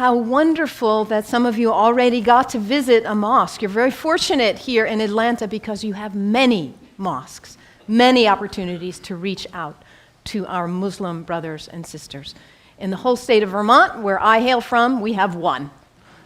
How wonderful that some of you already got to visit a mosque. You're very fortunate here in Atlanta because you have many mosques, many opportunities to reach out to our Muslim brothers and sisters. In the whole state of Vermont, where I hail from, we have one.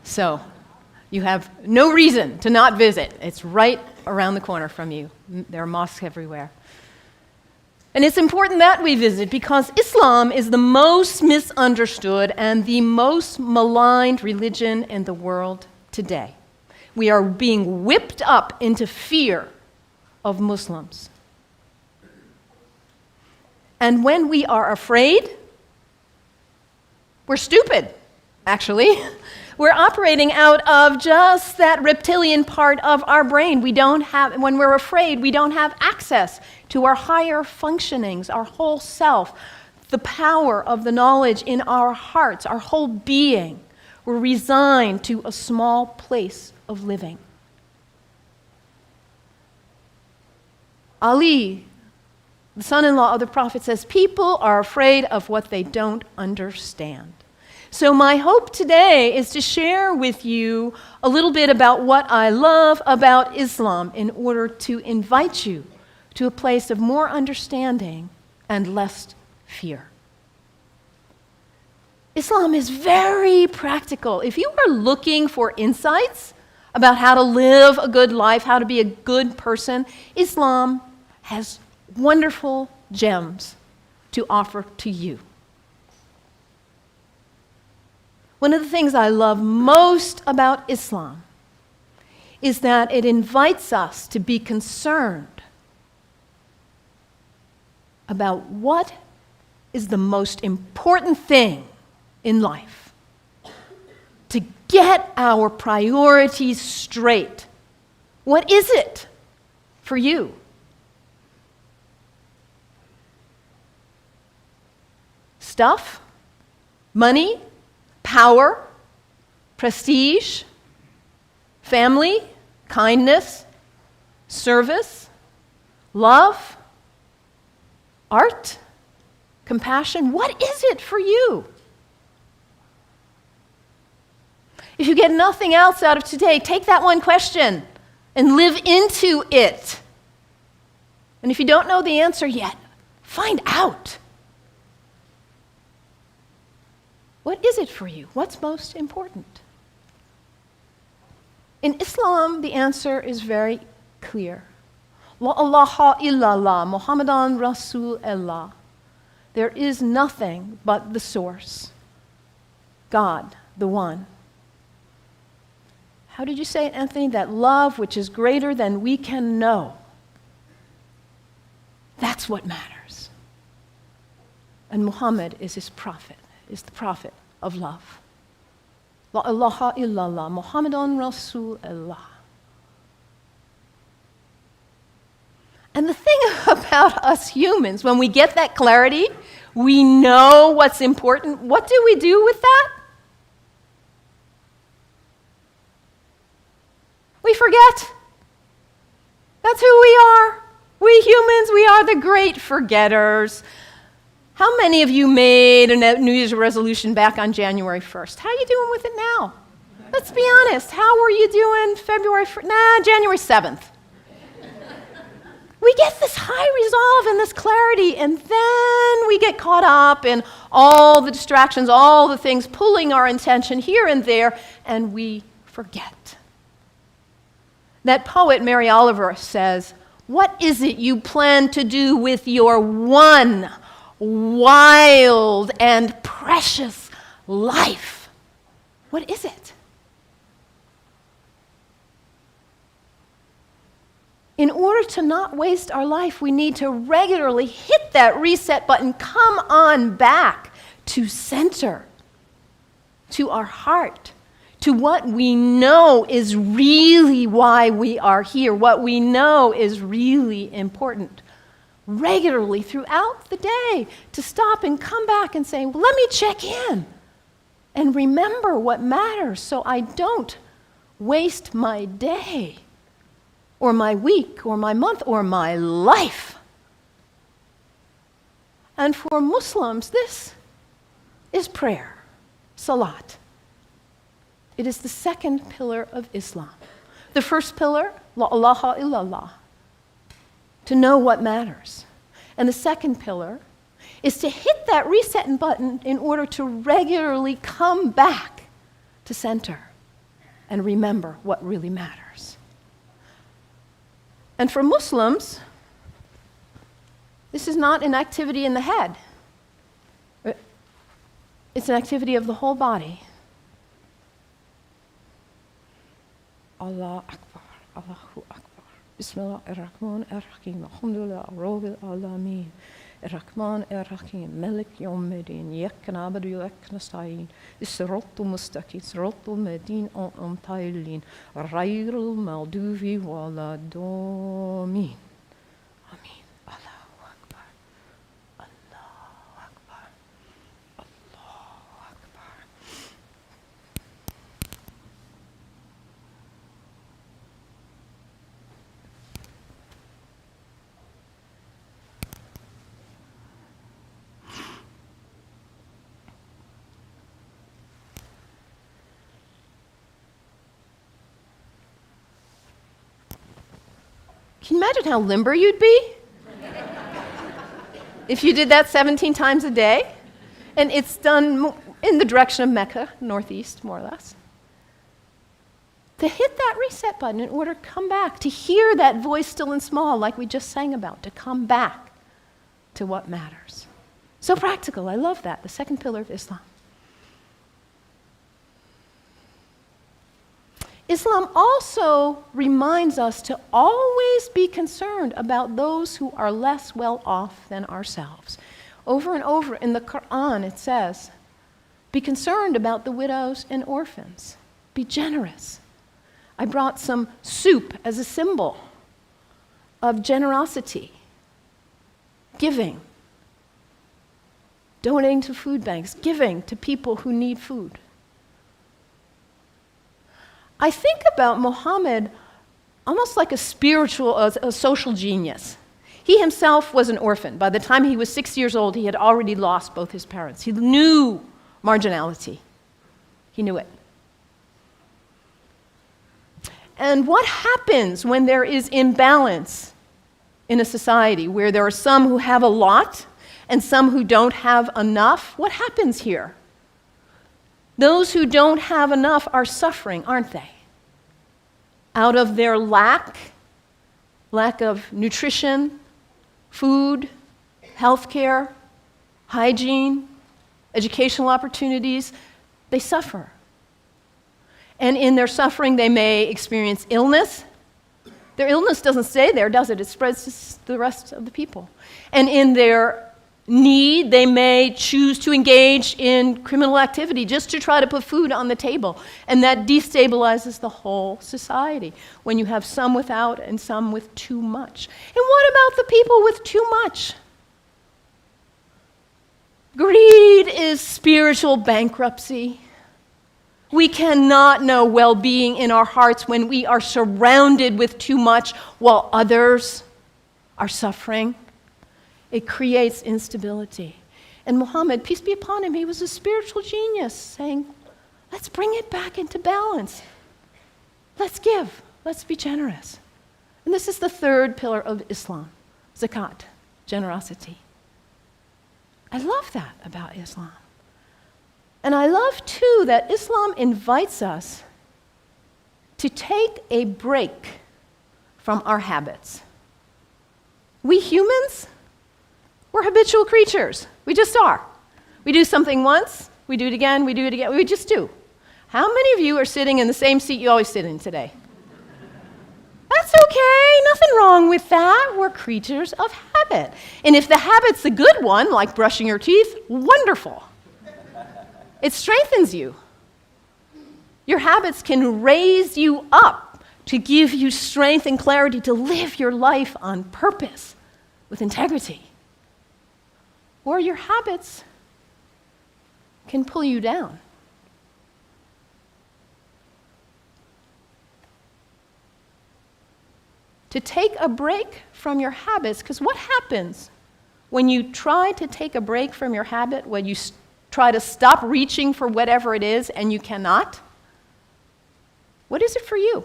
So you have no reason to not visit. It's right around the corner from you. There are mosques everywhere. And it's important that we visit because Islam is the most misunderstood and the most maligned religion in the world today. We are being whipped up into fear of Muslims. And when we are afraid, we're stupid, actually. We're operating out of just that reptilian part of our brain. When we're afraid, we don't have access to our higher functionings, our whole self, the power of the knowledge in our hearts, our whole being. We're resigned to a small place of living. Ali, the son-in-law of the Prophet, says, people are afraid of what they don't understand. So my hope today is to share with you a little bit about what I love about Islam in order to invite you to a place of more understanding and less fear. Islam is very practical. If you are looking for insights about how to live a good life, how to be a good person, Islam has wonderful gems to offer to you. One of the things I love most about Islam is that it invites us to be concerned about what is the most important thing in life. To get our priorities straight. What is it for you? Stuff? Money? Power, prestige, family, kindness, service, love, art, compassion. What is it for you? If you get nothing else out of today, take that one question and live into it. And if you don't know the answer yet, find out. What is it for you? What's most important? In Islam, the answer is very clear. La ilaha illallah, Muhammadan Rasulullah. There is nothing but the source, God, the one. How did you say it, Anthony? That love which is greater than we can know. That's what matters. And Muhammad is his prophet. Is the prophet of love. La ilaha illallah, Muhammadan Rasulullah. And the thing about us humans, when we get that clarity, we know what's important. What do we do with that? We forget. That's who we are. We humans, we are the great forgetters. How many of you made a New Year's resolution back on January 1st? How are you doing with it now? Let's be honest. How were you doing January 7th? We get this high resolve and this clarity, and then we get caught up in all the distractions, all the things pulling our attention here and there, and we forget. That poet, Mary Oliver, says, what is it you plan to do with your one wild and precious life? What is it? In order to not waste our life, we need to regularly hit that reset button, come on back to center, to our heart, to what we know is really why we are here, what we know is really important. Regularly throughout the day, to stop and come back and say, well, let me check in and remember what matters so I don't waste my day or my week or my month or my life. And for Muslims, this is prayer, salat, It is the second pillar of Islam. The first pillar, la ilaha illallah, to know what matters. And the second pillar is to hit that reset button in order to regularly come back to center and remember what really matters. And for Muslims, this is not an activity in the head. It's an activity of the whole body. Allah Akbar, Allahu Akbar. Bismillah ar-Rahman ar-Rahim. Alhamdulillah, Rabbil Alameen. Ar-Rahman ar-Rahim. Malik Yawmiddin. Iyyak na'budu wa iyyak nasta'in. As-siratal mustaqim. Siratal ladhina an'amta alayhim. Ghayril maghdubi waladdallin. Amin. Allahu Akbar. Allahu Akbar. Allahu Akbar. Can you imagine how limber you'd be if you did that 17 times a day? And it's done in the direction of Mecca, northeast, more or less. To hit that reset button in order to come back, to hear that voice still and small like we just sang about, to come back to what matters. So practical, I love that, the second pillar of Islam. Islam also reminds us to always be concerned about those who are less well off than ourselves. Over and over in the Quran it says, be concerned about the widows and orphans. Be generous. I brought some soup as a symbol of generosity, giving, donating to food banks, giving to people who need food. I think about Muhammad almost like a spiritual, a social genius. He himself was an orphan. By the time he was 6 years old, he had already lost both his parents. He knew marginality. He knew it. And what happens when there is imbalance in a society where there are some who have a lot and some who don't have enough? What happens here? Those who don't have enough are suffering, aren't they? Out of their lack of nutrition, food, healthcare, hygiene, educational opportunities, they suffer. And in their suffering, they may experience illness. Their illness doesn't stay there, does it? It spreads to the rest of the people. And in their need, they may choose to engage in criminal activity just to try to put food on the table. And that destabilizes the whole society when you have some without and some with too much. And what about the people with too much? Greed is spiritual bankruptcy. We cannot know well-being in our hearts when we are surrounded with too much while others are suffering. It creates instability. And Muhammad, peace be upon him, he was a spiritual genius, saying, let's bring it back into balance. Let's give. Let's be generous. And this is the third pillar of Islam, zakat, generosity. I love that about Islam. And I love, too, that Islam invites us to take a break from our habits. We humans, we're habitual creatures. We just are. We do something once, we do it again, we just do. How many of you are sitting in the same seat you always sit in today? That's okay, nothing wrong with that. We're creatures of habit. And if the habit's a good one, like brushing your teeth, wonderful. It strengthens you. Your habits can raise you up to give you strength and clarity to live your life on purpose with integrity. Or your habits can pull you down. To take a break from your habits, because what happens when you try to take a break from your habit, when you try to stop reaching for whatever it is and you cannot? What is it for you?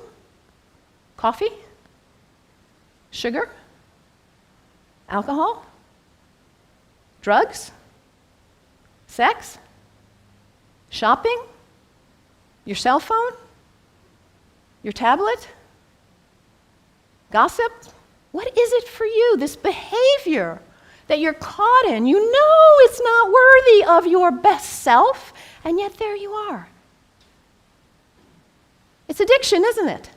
Coffee? Sugar? Alcohol? Drugs? Sex? Shopping? Your cell phone? Your tablet? Gossip? What is it for you, this behavior that you're caught in? You know it's not worthy of your best self, and yet there you are. It's addiction, isn't it?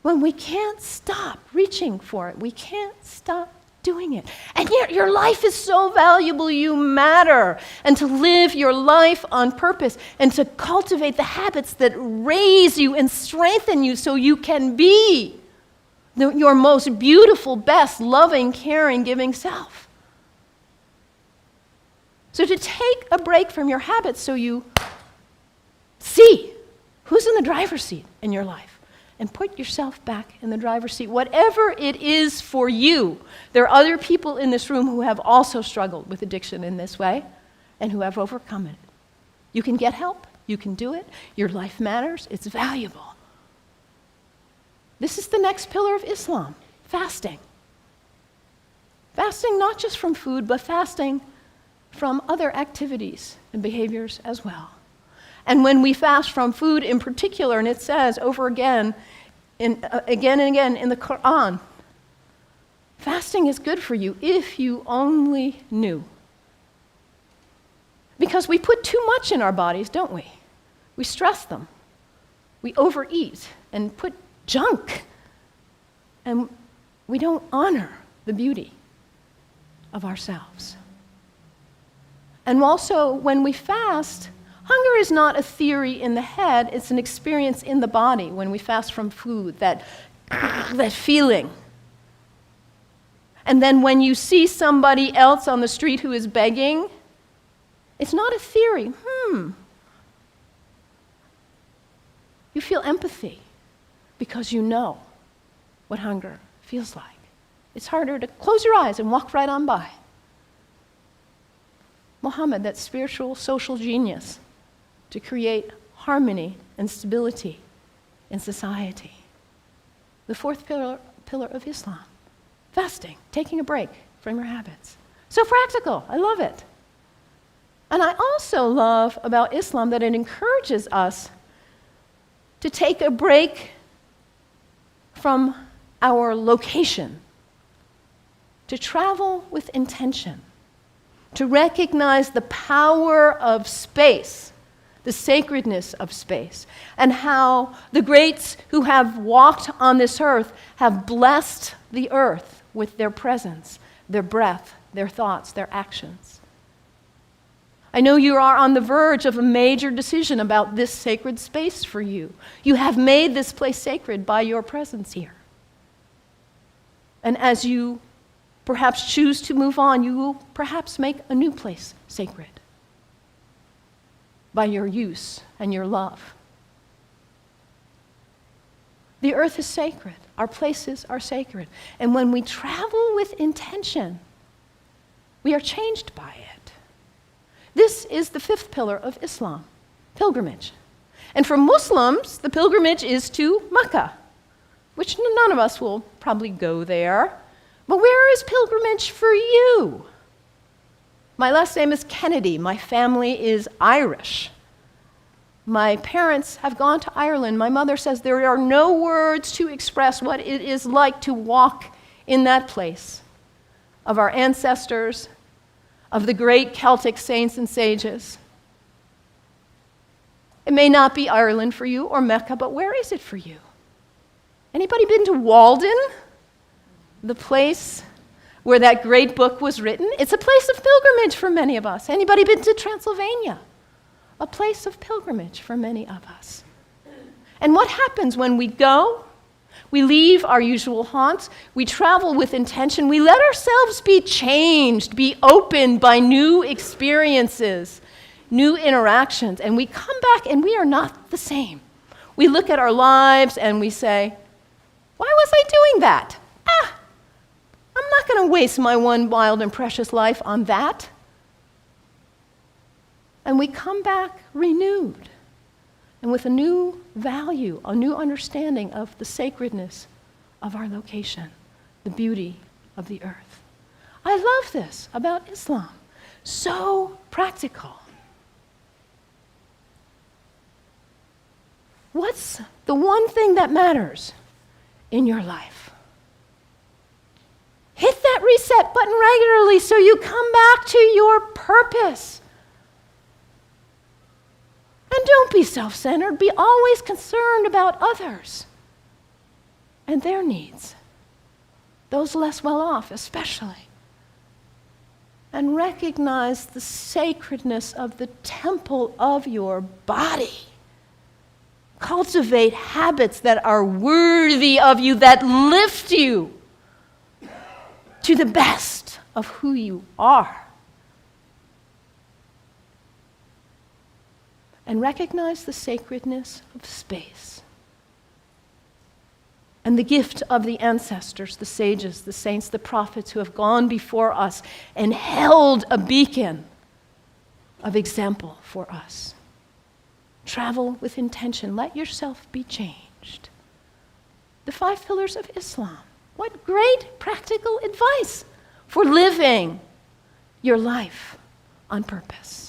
When we can't stop reaching for it, we can't stop doing it. And yet your life is so valuable, you matter. And to live your life on purpose and to cultivate the habits that raise you and strengthen you so you can be your most beautiful, best, loving, caring, giving self. So to take a break from your habits so you see who's in the driver's seat in your life. And put yourself back in the driver's seat, whatever it is for you. There are other people in this room who have also struggled with addiction in this way and who have overcome it. You can get help. You can do it. Your life matters. It's valuable. This is the next pillar of Islam, fasting. Fasting not just from food, but fasting from other activities and behaviors as well. And when we fast from food in particular, and it says over again and again in the Quran, fasting is good for you if you only knew. Because we put too much in our bodies, don't we? We stress them. We overeat and put junk. And we don't honor the beauty of ourselves. And also, when we fast, hunger is not a theory in the head, it's an experience in the body when we fast from food, that feeling. And then when you see somebody else on the street who is begging, it's not a theory. You feel empathy because you know what hunger feels like. It's harder to close your eyes and walk right on by. Muhammad, that spiritual social genius, to create harmony and stability in society. The fourth pillar of Islam, fasting, taking a break from your habits. So practical, I love it. And I also love about Islam that it encourages us to take a break from our location, to travel with intention, to recognize the power of space, the sacredness of space, and how the greats who have walked on this earth have blessed the earth with their presence, their breath, their thoughts, their actions. I know you are on the verge of a major decision about this sacred space for you. You have made this place sacred by your presence here. And as you perhaps choose to move on, you will perhaps make a new place sacred by your use and your love. The earth is sacred. Our places are sacred. And when we travel with intention, we are changed by it. This is the fifth pillar of Islam, pilgrimage. And for Muslims, the pilgrimage is to Mecca, which none of us will probably go there. But where is pilgrimage for you? My last name is Kennedy. My family is Irish. My parents have gone to Ireland. My mother says there are no words to express what it is like to walk in that place of our ancestors, of the great Celtic saints and sages. It may not be Ireland for you or Mecca, but where is it for you? Anybody been to Walden? The place where that great book was written? It's a place of pilgrimage for many of us. Anybody been to Transylvania? A place of pilgrimage for many of us. And what happens when we go? We leave our usual haunts. We travel with intention. We let ourselves be changed, be opened by new experiences, new interactions. And we come back and we are not the same. We look at our lives and we say, why was I doing that? I'm not going to waste my one wild and precious life on that. And we come back renewed and with a new value, a new understanding of the sacredness of our location, the beauty of the earth. I love this about Islam. So practical. What's the one thing that matters in your life? Hit that reset button regularly so you come back to your purpose. And don't be self-centered. Be always concerned about others and their needs, those less well off especially. And recognize the sacredness of the temple of your body. Cultivate habits that are worthy of you, that lift you to the best of who you are. And recognize the sacredness of space and the gift of the ancestors, the sages, the saints, the prophets who have gone before us and held a beacon of example for us. Travel with intention. Let yourself be changed. The 5 pillars of Islam. What great practical advice for living your life on purpose.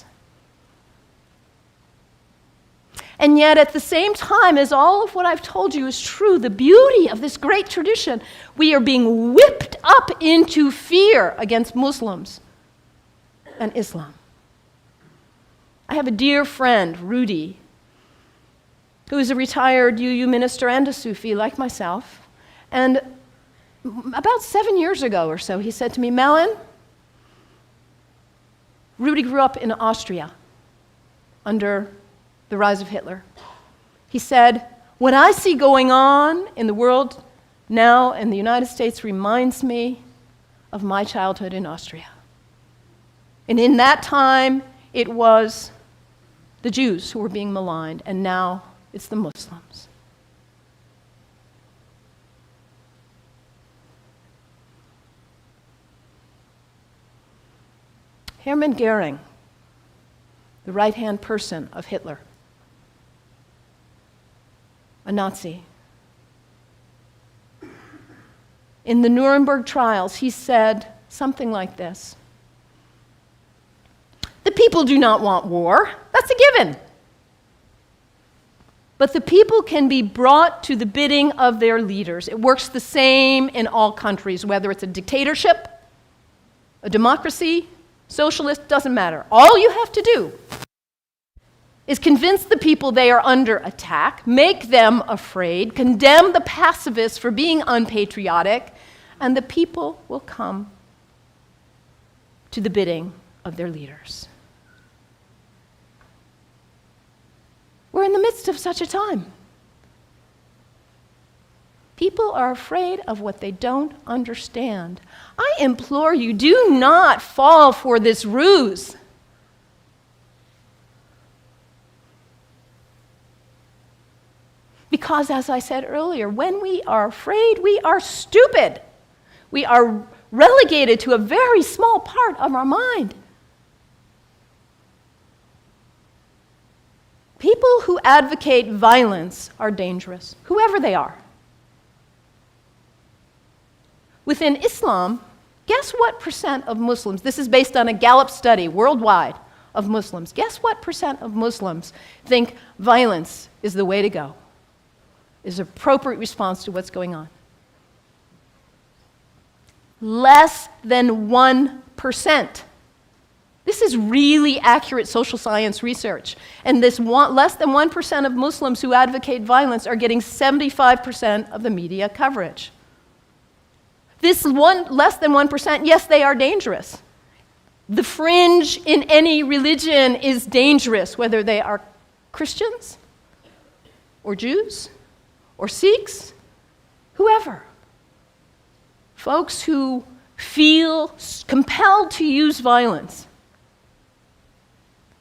And yet, at the same time as all of what I've told you is true, the beauty of this great tradition, we are being whipped up into fear against Muslims and Islam. I have a dear friend, Rudy, who is a retired UU minister and a Sufi like myself. And about 7 years ago or so, he said to me, Malin, Rudy grew up in Austria under the rise of Hitler. He said, what I see going on in the world now in the United States reminds me of my childhood in Austria. And in that time, it was the Jews who were being maligned, and now it's the Muslims. Hermann Goering, the right-hand person of Hitler, a Nazi. In the Nuremberg trials, he said something like this: the people do not want war. That's a given. But the people can be brought to the bidding of their leaders. It works the same in all countries, whether it's a dictatorship, a democracy, socialist, doesn't matter. All you have to do is convince the people they are under attack, make them afraid, condemn the pacifists for being unpatriotic, and the people will come to the bidding of their leaders. We're in the midst of such a time. People are afraid of what they don't understand. I implore you, do not fall for this ruse. Because, as I said earlier, when we are afraid, we are stupid. We are relegated to a very small part of our mind. People who advocate violence are dangerous, whoever they are. Within Islam, guess what percent of Muslims, this is based on a Gallup study worldwide of Muslims, guess what percent of Muslims think violence is the way to go, is an appropriate response to what's going on? Less than 1%. This is really accurate social science research. And this less than 1% of Muslims who advocate violence are getting 75% of the media coverage. This less than 1%, yes, they are dangerous. The fringe in any religion is dangerous, whether they are Christians or Jews or Sikhs, whoever. Folks who feel compelled to use violence.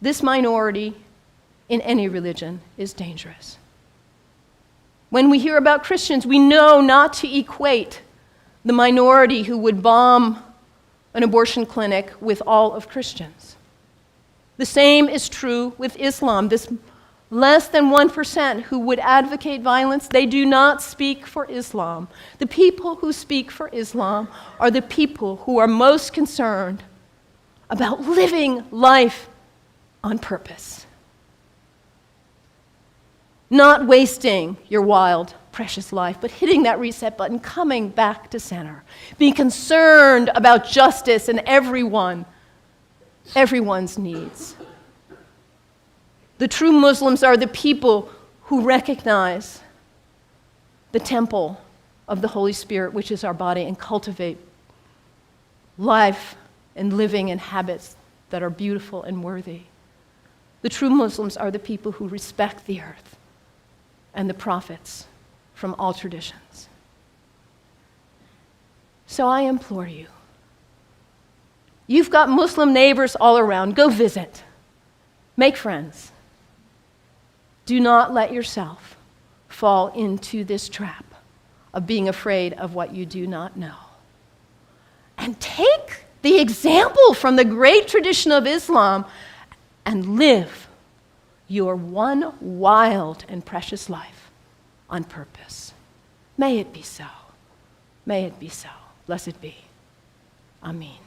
This minority in any religion is dangerous. When we hear about Christians, we know not to equate the minority who would bomb an abortion clinic with all of Christians. The same is true with Islam. This Less than 1% who would advocate violence, they do not speak for Islam. The people who speak for Islam are the people who are most concerned about living life on purpose. Not wasting your wild, precious life, but hitting that reset button, coming back to center, being concerned about justice and everyone's needs. The true Muslims are the people who recognize the temple of the Holy Spirit, which is our body, and cultivate life and living and habits that are beautiful and worthy. The true Muslims are the people who respect the earth and the prophets from all traditions. So I implore you, you've got Muslim neighbors all around, go visit, make friends. Do not let yourself fall into this trap of being afraid of what you do not know. And take the example from the great tradition of Islam and live your one wild and precious life on purpose. May it be so. May it be so. Blessed be. Amen.